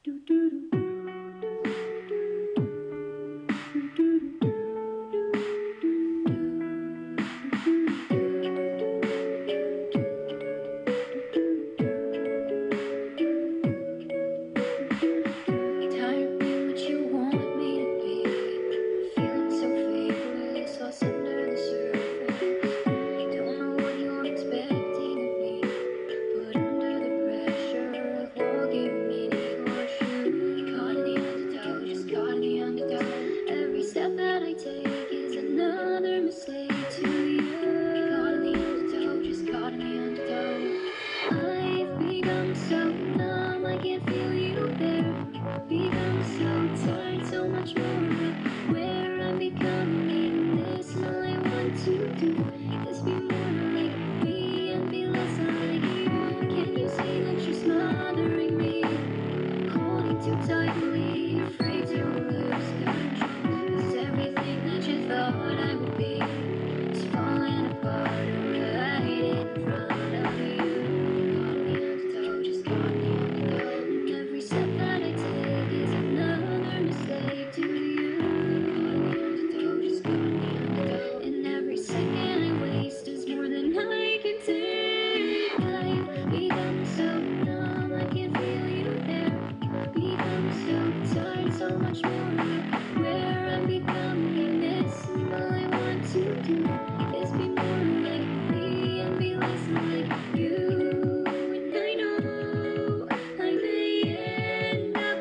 Do do do tired being what you wanted me to be, feeling so faithless, lost under the surface. Don't know what you're expecting of me, but under the pressure of walking in your shoes, caught in the undertow, just caught in the undertow. Every step that I take is another mistake to you. Caught in the undertow, just caught in the undertow. I've become so numb, I can't feel you there. Become so tired, so much more. Where I'm becoming this, and all I want to do is be more like me and be less like you. Can you see that you're smothering me, holding too tightly, afraid to lose control? 'Cause everything that you thought I would be is falling apart right in front of you. Caught in the undertow, just caught in the undertow. And every step that I take is another mistake to you. Caught in the undertow, just caught in the undertow. And every second I waste is more than I can take. I've become so numb, I can't feel you there. Become so tired, so much more. Where I'm becoming this, and all I want to do is be more like me and be less like you. And I know I may end up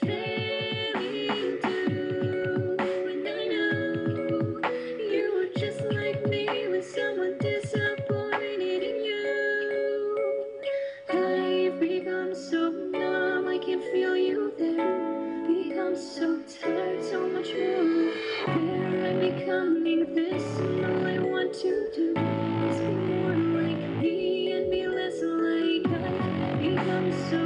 failing too. And I know you were just like me with someone disappointed in you. I've become so numb, I can't feel you there. Become so tired, so much more. Where I'm becoming this, and all I want to do is be more like me and be less like I've become so